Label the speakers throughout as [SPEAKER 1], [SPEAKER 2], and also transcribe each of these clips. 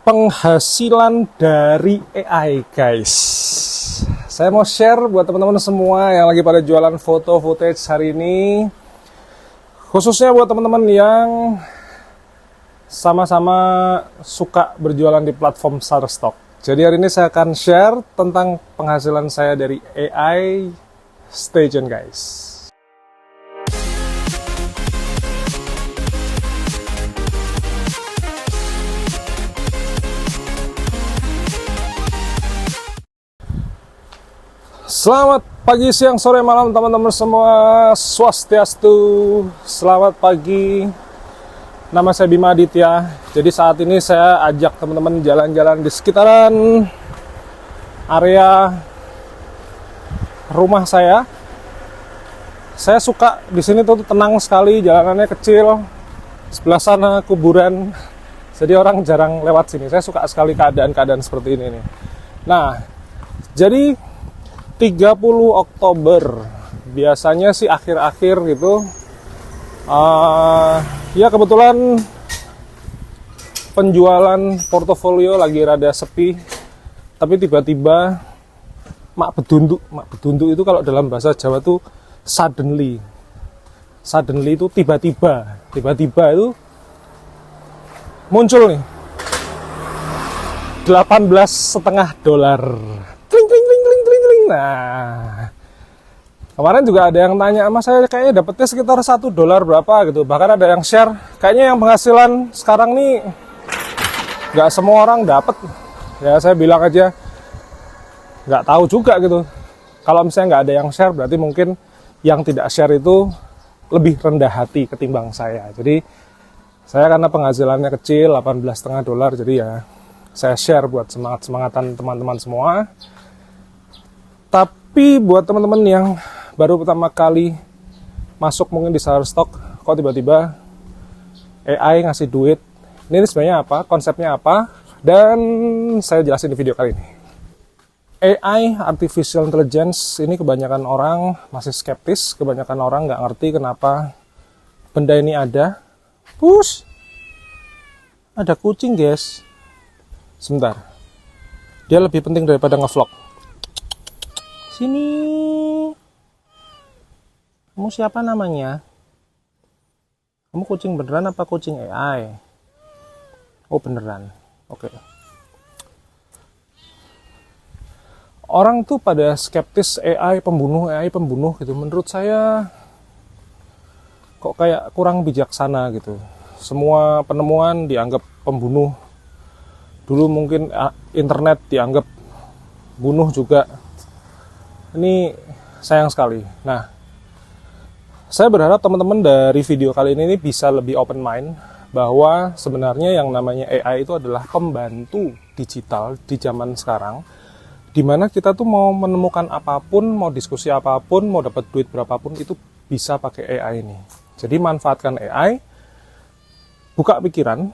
[SPEAKER 1] penghasilan dari AI, guys. Saya mau share buat teman-teman semua yang lagi pada jualan foto footage hari ini, khususnya buat teman-teman yang sama-sama suka berjualan di platform Shutterstock. Jadi hari ini saya akan share tentang penghasilan saya dari AI. Stay tune, guys. Selamat pagi, siang, sore, malam teman-teman semua. Swastiastu. Selamat pagi. Nama saya Bima Aditya. Jadi saat ini saya ajak teman-teman jalan-jalan di sekitaran area rumah saya. Saya suka di sini tuh tenang sekali, jalanannya kecil. Sebelah sana kuburan. Jadi orang jarang lewat sini. Saya suka sekali keadaan-keadaan seperti ini nih. Nah, jadi 30 Oktober biasanya sih akhir-akhir gitu, ya kebetulan penjualan portofolio lagi rada sepi, tapi tiba-tiba mak bedunduk itu kalau dalam bahasa Jawa tuh suddenly itu tiba-tiba itu muncul nih $18,5. Nah, kemarin juga ada yang tanya sama saya, kayaknya dapetnya sekitar $1 berapa gitu. Bahkan ada yang share, kayaknya yang penghasilan sekarang nih nggak semua orang dapet. Ya saya bilang aja nggak tahu juga gitu. Kalau misalnya nggak ada yang share, berarti mungkin yang tidak share itu lebih rendah hati ketimbang saya. Jadi saya karena penghasilannya kecil, $18,5, jadi ya saya share buat semangat-semangatan teman-teman semua. Tapi buat teman-teman yang baru pertama kali masuk mungkin di Shutterstock, kok tiba-tiba AI ngasih duit, ini sebenarnya apa, konsepnya apa, dan saya jelasin di video kali ini. AI, Artificial Intelligence, ini kebanyakan orang masih skeptis, kebanyakan orang nggak ngerti kenapa benda ini ada. Push! Ada kucing, guys. Sebentar. Dia lebih penting daripada ngevlog. Sini. Kamu siapa namanya? Kamu kucing beneran apa kucing AI? Oh, beneran. Oke. Orang tuh pada skeptis AI pembunuh gitu. Menurut saya kok kayak kurang bijaksana gitu. Semua penemuan dianggap pembunuh. Dulu mungkin internet dianggap bunuh juga. Ini sayang sekali. Nah, saya berharap teman-teman dari video kali ini bisa lebih open mind bahwa sebenarnya yang namanya AI itu adalah pembantu digital di zaman sekarang, dimana kita tuh mau menemukan apapun, mau diskusi apapun, mau dapat duit berapapun, itu bisa pakai AI ini. Jadi manfaatkan AI, buka pikiran,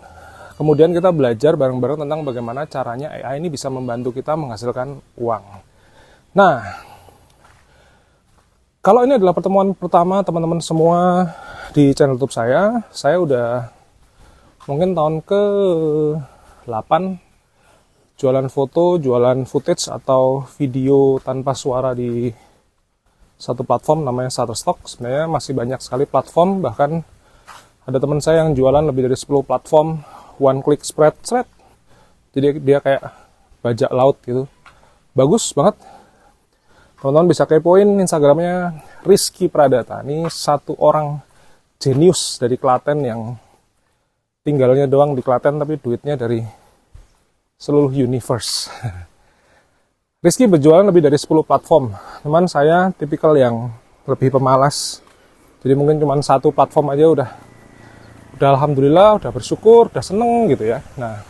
[SPEAKER 1] kemudian kita belajar bareng-bareng tentang bagaimana caranya AI ini bisa membantu kita menghasilkan uang. Nah, kalau ini adalah pertemuan pertama teman-teman semua di channel YouTube saya udah mungkin tahun ke-8 jualan foto, jualan footage atau video tanpa suara di satu platform namanya Shutterstock. Sebenarnya masih banyak sekali platform, bahkan ada teman saya yang jualan lebih dari 10 platform, one click spread. Jadi dia kayak bajak laut gitu. Bagus banget. Teman-teman bisa kepoin Instagramnya Rizky Pradata. Ini satu orang jenius dari Klaten yang tinggalnya doang di Klaten tapi duitnya dari seluruh universe. Rizky berjualan lebih dari 10 platform. Teman saya tipikal yang lebih pemalas. Jadi mungkin cuma satu platform aja udah alhamdulillah, udah bersyukur, udah seneng gitu ya. Nah,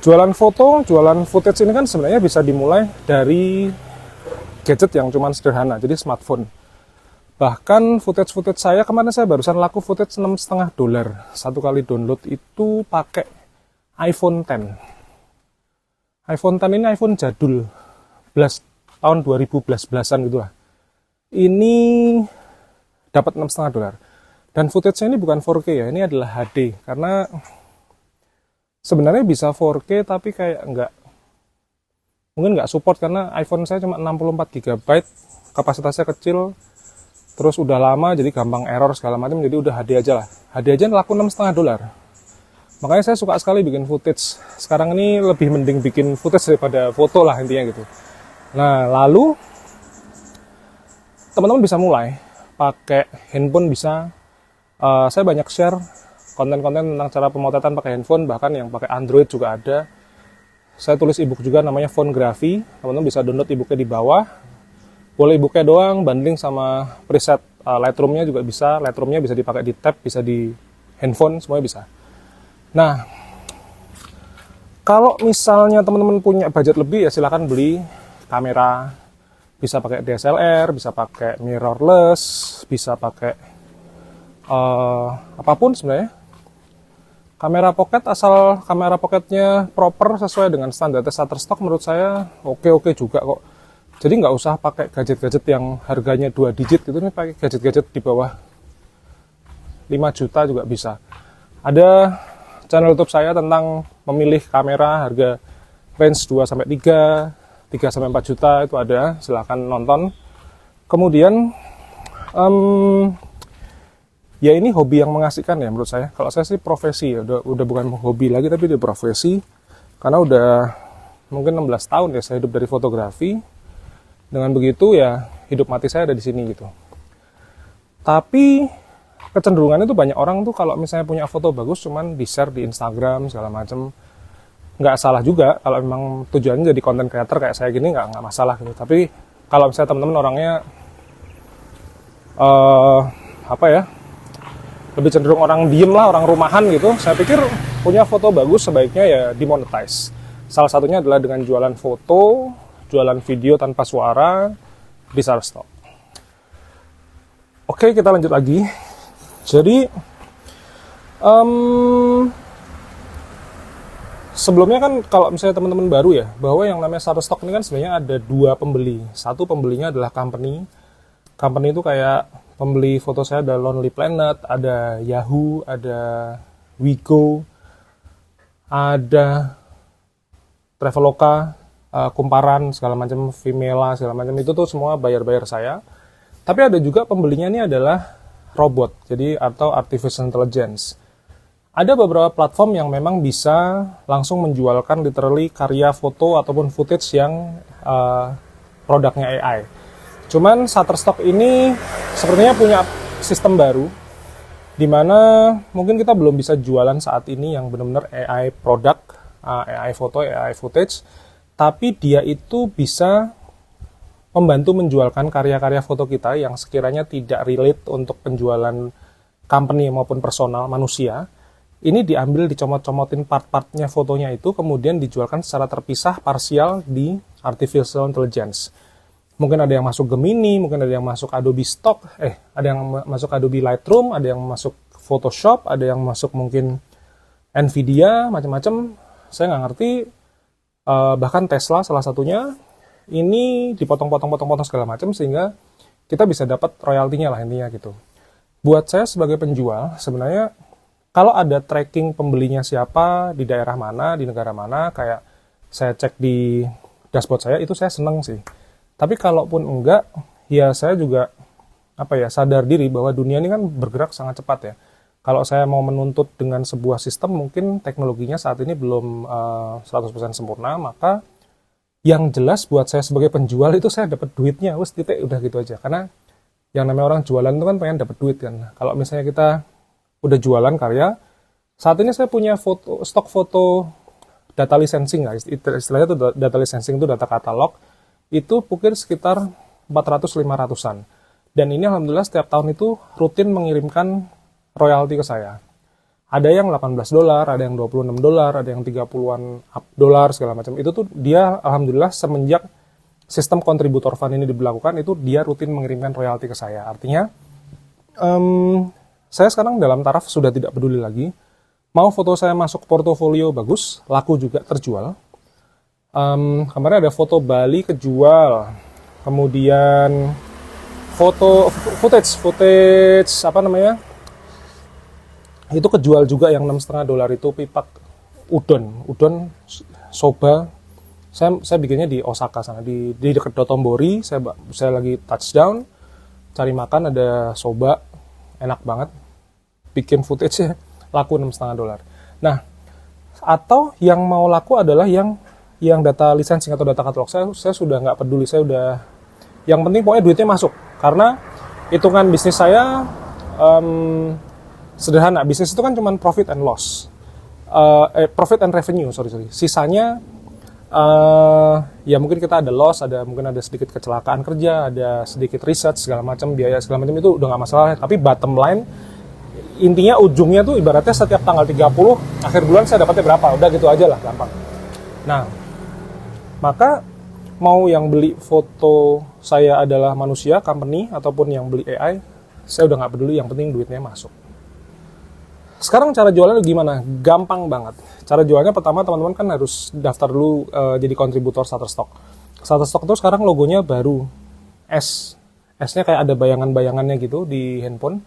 [SPEAKER 1] jualan foto, jualan footage ini kan sebenarnya bisa dimulai dari gadget yang cuman sederhana, jadi smartphone. Bahkan footage saya, kemarin saya barusan laku footage $6,5. Satu kali download itu pakai iPhone X. iPhone X ini iPhone jadul, tahun 2011-an gitu lah. Ini dapat $6,5. Dan footage-nya ini bukan 4K ya, ini adalah HD. Karena Sebenarnya bisa 4K tapi kayak mungkin nggak support karena iPhone saya cuma 64 GB, kapasitasnya kecil, terus udah lama jadi gampang error segala macam, jadi udah HD aja lah. HD aja laku $6,5. Makanya saya suka sekali bikin footage. Sekarang ini lebih mending bikin footage daripada foto lah intinya gitu. Nah, lalu teman-teman bisa mulai pakai handphone bisa. Saya banyak share konten-konten tentang cara pemotretan pakai handphone, bahkan yang pakai Android juga ada. Saya tulis ebook juga namanya Phonegraphy. Teman-teman bisa download ebooknya di bawah. Boleh ebooknya doang, banding sama preset Lightroom-nya juga bisa. Lightroom-nya bisa dipakai di tab, bisa di handphone, semuanya bisa. Nah, kalau misalnya teman-teman punya budget lebih ya silakan beli kamera. Bisa pakai DSLR, bisa pakai mirrorless, bisa pakai apapun sebenarnya. Kamera pocket, asal kamera pocketnya proper sesuai dengan standar Shutterstock, menurut saya oke-oke juga kok. Jadi nggak usah pakai gadget-gadget yang harganya 2 digit gitu, nih pakai gadget-gadget di bawah 5 juta juga bisa. Ada channel YouTube saya tentang memilih kamera harga range 2-3, 3-4 juta itu ada, silahkan nonton. Kemudian ya ini hobi yang mengasihkan ya menurut saya. Kalau saya sih profesi ya, udah bukan hobi lagi tapi udah profesi. Karena udah mungkin 16 tahun ya saya hidup dari fotografi. Dengan begitu ya hidup mati saya ada di sini gitu. Tapi kecenderungannya tuh banyak orang tuh kalau misalnya punya foto bagus cuman di-share di Instagram segala macam. Nggak salah juga kalau memang tujuannya jadi content creator kayak saya gini, nggak masalah gitu. Tapi kalau misalnya teman-teman orangnya lebih cenderung orang diem lah, orang rumahan gitu, saya pikir punya foto bagus sebaiknya ya dimonetize. Salah satunya adalah dengan jualan foto, jualan video tanpa suara di Shutterstock. Oke, kita lanjut lagi. Jadi sebelumnya kan kalau misalnya teman-teman baru ya, bahwa yang namanya Shutterstock ini kan sebenarnya ada 2 pembeli. Satu pembelinya adalah company. Company itu kayak pembeli foto saya ada Lonely Planet, ada Yahoo, ada Wigo, ada Traveloka, Kumparan, segala macam, Vimela, segala macam, itu tuh semua bayar-bayar saya. Tapi ada juga pembelinya ini adalah robot, jadi atau artificial intelligence. Ada beberapa platform yang memang bisa langsung menjualkan literally karya foto ataupun footage yang produknya AI. Cuman Shutterstock ini sepertinya punya sistem baru, di mana mungkin kita belum bisa jualan saat ini yang benar-benar AI produk, AI foto, AI footage, tapi dia itu bisa membantu menjualkan karya-karya foto kita yang sekiranya tidak relate untuk penjualan company maupun personal manusia. Ini diambil, dicomot-comotin part-partnya fotonya itu, kemudian dijualkan secara terpisah, parsial di artificial intelligence. Mungkin ada yang masuk Gemini, mungkin ada yang masuk Adobe Stock, ada yang masuk Adobe Lightroom, ada yang masuk Photoshop, ada yang masuk mungkin Nvidia, macam-macam. Saya nggak ngerti. Bahkan Tesla salah satunya. Ini dipotong-potong segala macam sehingga kita bisa dapat royaltinya lah intinya gitu. Buat saya sebagai penjual, sebenarnya kalau ada tracking pembelinya siapa, di daerah mana, di negara mana, kayak saya cek di dashboard saya, itu saya seneng sih. Tapi kalaupun enggak, ya saya juga sadar diri bahwa dunia ini kan bergerak sangat cepat ya. Kalau saya mau menuntut dengan sebuah sistem, mungkin teknologinya saat ini belum 100% sempurna, maka yang jelas buat saya sebagai penjual itu saya dapat duitnya, wes titik, udah gitu aja. Karena yang namanya orang jualan itu kan pengen dapat duit kan. Kalau misalnya kita udah jualan karya, saat ini saya punya stok foto data licensing, istilahnya itu data licensing itu data katalog, itu mungkin sekitar 400-500an. Dan ini alhamdulillah setiap tahun itu rutin mengirimkan royalti ke saya. Ada yang $18, ada yang $26, ada yang 30-an dolar segala macam. Itu tuh dia alhamdulillah semenjak sistem kontributor fund ini diberlakukan, itu dia rutin mengirimkan royalti ke saya. Artinya saya sekarang dalam taraf sudah tidak peduli lagi. Mau foto saya masuk portofolio bagus, laku juga terjual. Kemarin ada foto Bali kejual. Kemudian footage itu kejual juga yang $6,5 itu pipak. udon soba. Saya bikinnya di Osaka sana, di dekat Dotonbori. Saya lagi touchdown, cari makan, ada soba, enak banget. Bikin footage laku $6,5. Nah, atau yang mau laku adalah yang data licensing atau data katalog. Saya sudah nggak peduli, saya udah, yang penting pokoknya duitnya masuk. Karena hitungan bisnis saya sederhana. Bisnis itu kan cuma profit and loss, profit and revenue, sorry. Sisanya ya mungkin kita ada loss, mungkin ada sedikit kecelakaan kerja, ada sedikit riset segala macam, biaya segala macam, itu udah nggak masalah. Tapi bottom line, intinya ujungnya tuh ibaratnya setiap tanggal 30 akhir bulan saya dapatnya berapa, udah gitu aja lah, gampang. Nah, maka mau yang beli foto saya adalah manusia, company, ataupun yang beli AI, saya udah nggak peduli, yang penting duitnya masuk. Sekarang cara jualannya gimana? Gampang banget. Cara jualnya pertama, teman-teman kan harus daftar dulu jadi kontributor Shutterstock. Shutterstock itu sekarang logonya baru S. S-nya kayak ada bayangan-bayangannya gitu di handphone.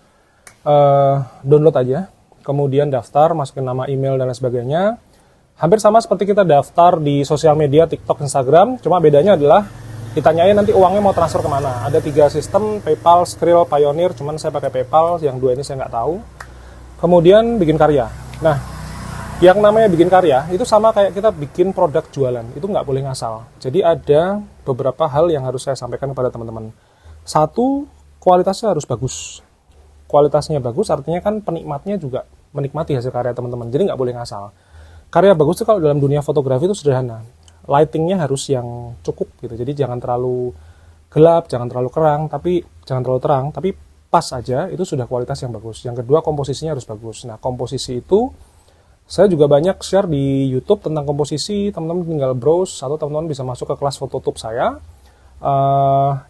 [SPEAKER 1] Download aja, kemudian daftar, masukin nama, email, dan lain sebagainya. Hampir sama seperti kita daftar di sosial media, TikTok, Instagram, cuma bedanya adalah ditanyain nanti uangnya mau transfer kemana. Ada 3 sistem, PayPal, Skrill, Payoneer, cuman saya pakai PayPal, yang 2 ini saya nggak tahu. Kemudian bikin karya. Nah, yang namanya bikin karya itu sama kayak kita bikin produk jualan, itu nggak boleh ngasal. Jadi ada beberapa hal yang harus saya sampaikan kepada teman-teman. Satu, kualitasnya harus bagus. Kualitasnya bagus artinya kan penikmatnya juga menikmati hasil karya teman-teman, jadi nggak boleh ngasal. Karya bagus itu kalau dalam dunia fotografi itu sederhana, lightingnya harus yang cukup gitu, jadi jangan terlalu gelap, jangan terlalu terang, tapi pas aja, itu sudah kualitas yang bagus. Yang kedua, komposisinya harus bagus. Nah, komposisi itu saya juga banyak share di YouTube tentang komposisi. Teman-teman tinggal browse, atau teman-teman bisa masuk ke kelas Phototube saya.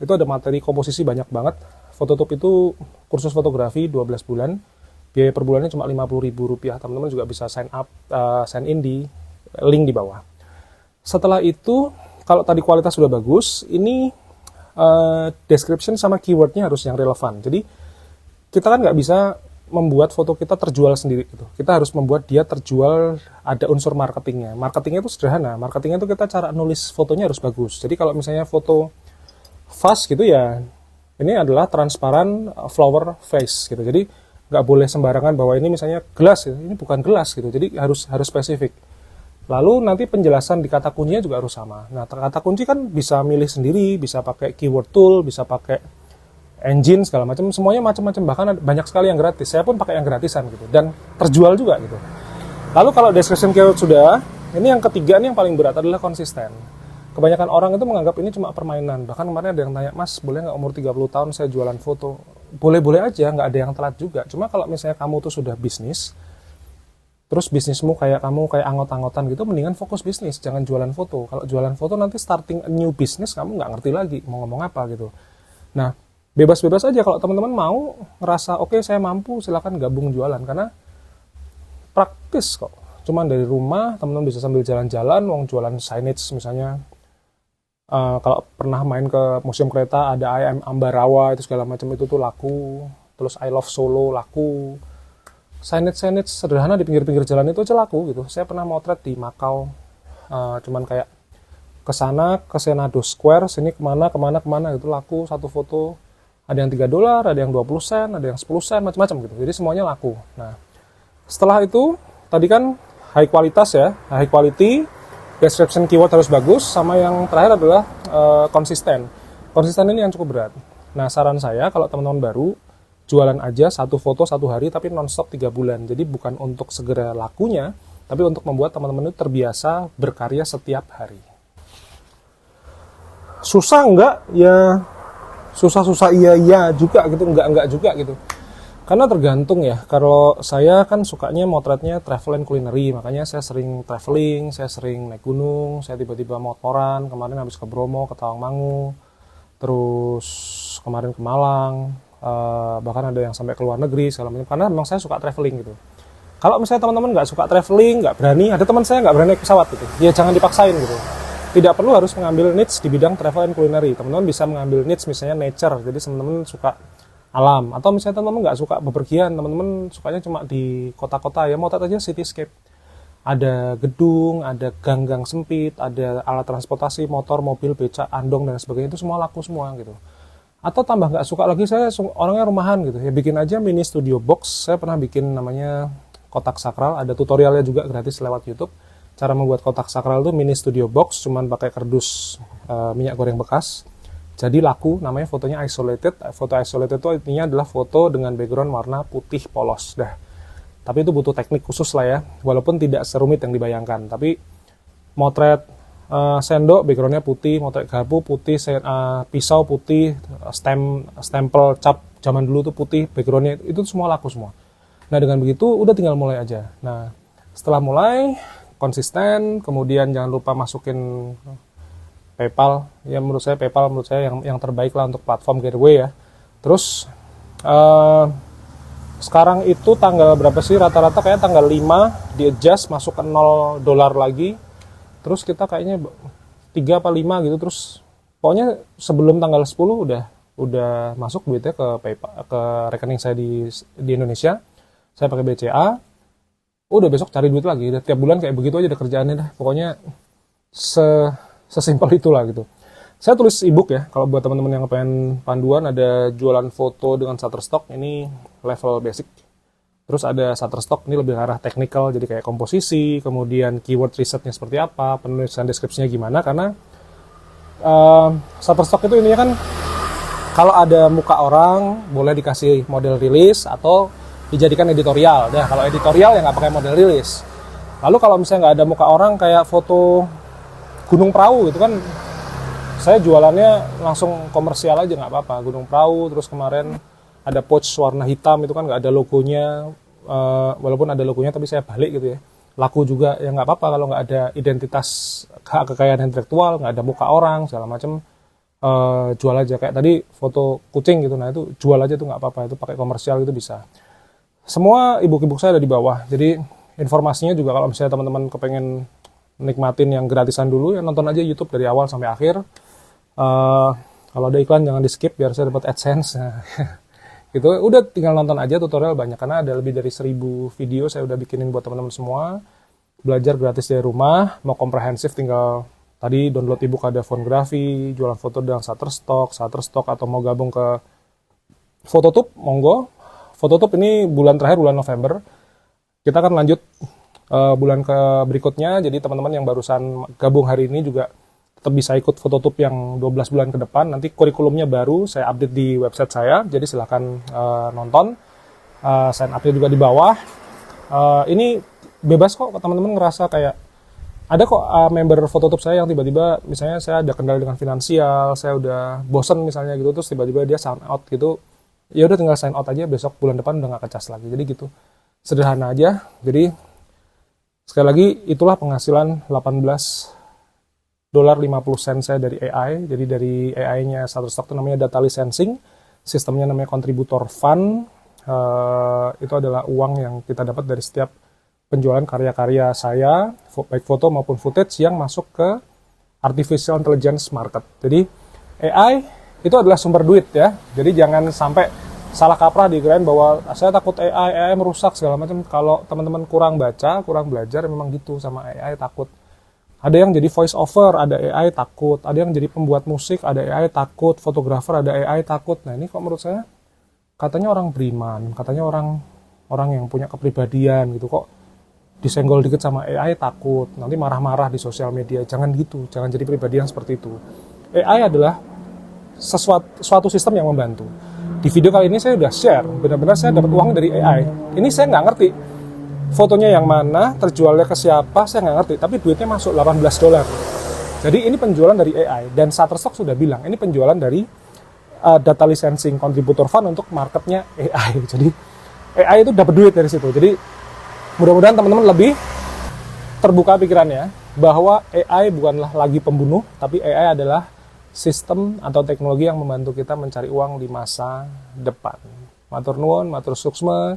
[SPEAKER 1] Itu ada materi komposisi banyak banget. Phototube itu kursus fotografi 12 bulan. Biaya per bulannya cuma Rp50.000. Teman-teman juga bisa sign in di link di bawah. Setelah itu, kalau tadi kualitas sudah bagus, ini description sama keywordnya harus yang relevan. Jadi kita kan nggak bisa membuat foto kita terjual sendiri gitu. Kita harus membuat dia terjual, ada unsur marketingnya. Marketingnya itu sederhana. Marketingnya itu kita cara nulis fotonya harus bagus. Jadi kalau misalnya foto fast gitu ya, ini adalah transparan flower face gitu. Jadi nggak boleh sembarangan bahwa ini misalnya gelas, gitu. Ini bukan gelas gitu. Jadi harus spesifik. Lalu nanti penjelasan di kata kuncinya juga harus sama. Nah, kata kunci kan bisa milih sendiri, bisa pakai keyword tool, bisa pakai engine, segala macam. Semuanya macam-macam, bahkan banyak sekali yang gratis. Saya pun pakai yang gratisan gitu, dan terjual juga gitu. Lalu kalau description keyword sudah, ini yang ketiga, ini yang paling berat adalah konsisten. Kebanyakan orang itu menganggap ini cuma permainan. Bahkan kemarin ada yang tanya, Mas, boleh nggak umur 30 tahun saya jualan foto? Boleh-boleh aja, nggak ada yang telat juga. Cuma kalau misalnya kamu tuh sudah bisnis, terus bisnismu kayak anggot-anggotan gitu, mendingan fokus bisnis, jangan jualan foto. Kalau jualan foto nanti starting a new business, kamu nggak ngerti lagi mau ngomong apa gitu. Nah, bebas-bebas aja kalau teman-teman mau ngerasa oke, saya mampu, silakan gabung jualan, karena praktis kok. Cuman dari rumah, teman-teman bisa sambil jalan-jalan, jualan signage misalnya. Kalau pernah main ke museum kereta, ada I Am Ambarawa, itu segala macam, itu tuh laku. Terus I Love Solo laku. Signage sederhana di pinggir-pinggir jalan itu aja laku gitu. Saya pernah motret di Makau, cuman kayak kesana ke Senado Square, sini kemana gitu, laku satu foto. Ada yang $3, ada yang 20 sen, ada yang 10 sen, macam-macam gitu. Jadi semuanya laku. Nah, setelah itu tadi kan high kualitas ya, high quality, description keyword harus bagus, sama yang terakhir adalah konsisten. Konsisten ini yang cukup berat. Nah, saran saya kalau teman-teman baru, jualan aja satu foto satu hari, tapi non-stop 3 bulan. Jadi bukan untuk segera lakunya, tapi untuk membuat teman-teman itu terbiasa berkarya setiap hari. Susah enggak? Ya susah-susah iya juga gitu, enggak juga gitu. Karena tergantung ya. Kalau saya kan sukanya motretnya travel and culinary, makanya saya sering traveling, saya sering naik gunung, saya tiba-tiba motoran, kemarin habis ke Bromo, ke Tawangmangu, terus kemarin ke Malang, bahkan ada yang sampai ke luar negeri segala macam, karena memang saya suka traveling gitu. Kalau misalnya teman-teman nggak suka traveling, nggak berani, ada teman saya nggak berani naik pesawat gitu, ya jangan dipaksain gitu. Tidak perlu harus mengambil niche di bidang travel and culinary. Teman-teman bisa mengambil niche misalnya nature, jadi teman-teman suka alam, atau misalnya teman-teman nggak suka bepergian, teman-teman sukanya cuma di kota-kota, ya motret aja cityscape. ada gedung, ada gang-gang sempit, ada alat transportasi, motor, mobil, becak, andong, dan sebagainya, itu semua laku semua gitu. Atau tambah nggak suka lagi, saya orangnya rumahan gitu ya, bikin aja mini studio box. Saya pernah bikin namanya kotak sakral, ada tutorialnya juga gratis lewat YouTube. Cara membuat kotak sakral itu mini studio box, cuman pakai kardus minyak goreng bekas. Jadi laku, namanya fotonya isolated. Foto isolated itu intinya adalah foto dengan background warna putih polos. Dah. Tapi itu butuh teknik khusus lah ya, walaupun tidak serumit yang dibayangkan. Tapi motret sendok backgroundnya putih, motret garpu putih, pisau putih, stempel cap zaman dulu tuh putih, backgroundnya itu semua laku semua. Nah dengan begitu udah tinggal mulai aja. Nah setelah mulai konsisten, kemudian jangan lupa masukin PayPal. Ya menurut saya PayPal yang terbaik lah untuk platform gateway ya. Terus sekarang itu tanggal berapa sih, rata-rata kayak tanggal 5 di adjust masuk ke $0 lagi. Terus kita kayaknya 3 apa 5 gitu, terus pokoknya sebelum tanggal 10 udah masuk duitnya ke PayPal, ke rekening saya di Indonesia. Saya pakai BCA. Udah besok cari duit lagi. Tiap bulan kayak begitu aja ada kerjaannya dah. Pokoknya sesimpel itulah gitu. Saya tulis ebook ya. Kalau buat teman-teman yang pengen panduan, ada jualan foto dengan Shutterstock, ini level basic. Terus ada Shutterstock, ini lebih arah technical, jadi kayak komposisi, kemudian keyword risetnya seperti apa, penulisan deskripsinya gimana, karena Shutterstock itu intinya kan kalau ada muka orang, boleh dikasih model rilis atau dijadikan editorial. Nah, kalau editorial ya nggak pakai model rilis. Lalu kalau misalnya nggak ada muka orang, kayak foto gunung perahu gitu kan, saya jualannya langsung komersial aja, nggak apa-apa. Gunung perahu, terus kemarin ada pouch warna hitam, itu kan nggak ada logonya, walaupun ada logonya tapi saya balik gitu ya, laku juga ya, nggak apa-apa kalau nggak ada identitas hak kekayaan intelektual, nggak ada muka orang segala macam, jual aja. Kayak tadi foto kucing gitu, nah itu jual aja tuh nggak apa-apa, itu pakai komersial itu bisa. Semua ebook ada di bawah, jadi informasinya juga kalau misalnya teman-teman kepengen nikmatin yang gratisan dulu ya, nonton aja YouTube dari awal sampai akhir. Kalau ada iklan jangan di skip biar saya dapat AdSense. Gitu, udah tinggal nonton aja, tutorial banyak karena ada lebih dari 1000 video saya udah bikinin buat teman-teman semua. Belajar gratis dari rumah, mau komprehensif tinggal tadi download ebook, ada Fonografi, jualan foto dengan Shutterstock atau mau gabung ke Phototube, monggo. Phototube ini bulan terakhir, bulan November. Kita akan lanjut bulan ke berikutnya, jadi teman-teman yang barusan gabung hari ini juga tetap bisa ikut Phototube yang 12 bulan ke depan. Nanti kurikulumnya baru saya update di website saya, jadi silahkan nonton. Sign up-nya juga di bawah. Ini bebas kok, teman-teman ngerasa kayak ada kok member Phototube saya yang tiba-tiba misalnya saya ada kendala dengan finansial, saya udah bosen misalnya gitu, terus tiba-tiba dia sign out gitu. Ya udah tinggal sign out aja, besok bulan depan udah nggak kecas lagi. Jadi gitu. Sederhana aja. Jadi sekali lagi itulah penghasilan $18.50 saya dari AI. Jadi dari AI-nya Shutterstock itu namanya data licensing, sistemnya namanya contributor fund. Itu adalah uang yang kita dapat dari setiap penjualan karya-karya saya, baik foto maupun footage yang masuk ke artificial intelligence market. Jadi AI itu adalah sumber duit ya. Jadi jangan sampai salah kaprah dikirain bahwa saya takut AI merusak segala macam. Kalau teman-teman kurang baca, kurang belajar, memang gitu sama AI, takut. Ada yang jadi voice over, ada AI takut. Ada yang jadi pembuat musik, ada AI takut. Fotografer, ada AI takut. Nah ini kok menurut saya, katanya orang beriman, katanya orang yang punya kepribadian gitu, kok disenggol dikit sama AI takut, nanti marah-marah di sosial media. Jangan gitu, jangan jadi pribadi yang seperti itu. AI adalah suatu sistem yang membantu. Di video kali ini saya udah share, benar-benar saya dapat uang dari AI. Ini saya nggak ngerti fotonya yang mana, terjualnya ke siapa, saya nggak ngerti. Tapi duitnya masuk $18. Jadi ini penjualan dari AI. Dan Shutterstock sudah bilang, ini penjualan dari data licensing contributor fund untuk marketnya AI. Jadi AI itu dapat duit dari situ. Jadi mudah-mudahan teman-teman lebih terbuka pikirannya bahwa AI bukanlah lagi pembunuh, tapi AI adalah sistem atau teknologi yang membantu kita mencari uang di masa depan. Matur nuwun, matur suksma.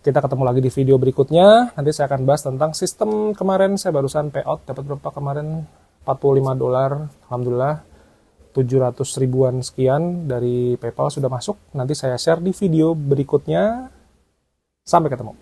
[SPEAKER 1] Kita ketemu lagi di video berikutnya. Nanti saya akan bahas tentang sistem kemarin. Saya barusan payout, dapat berapa kemarin? $45. Alhamdulillah 700 ribuan sekian dari PayPal sudah masuk. Nanti saya share di video berikutnya. Sampai ketemu.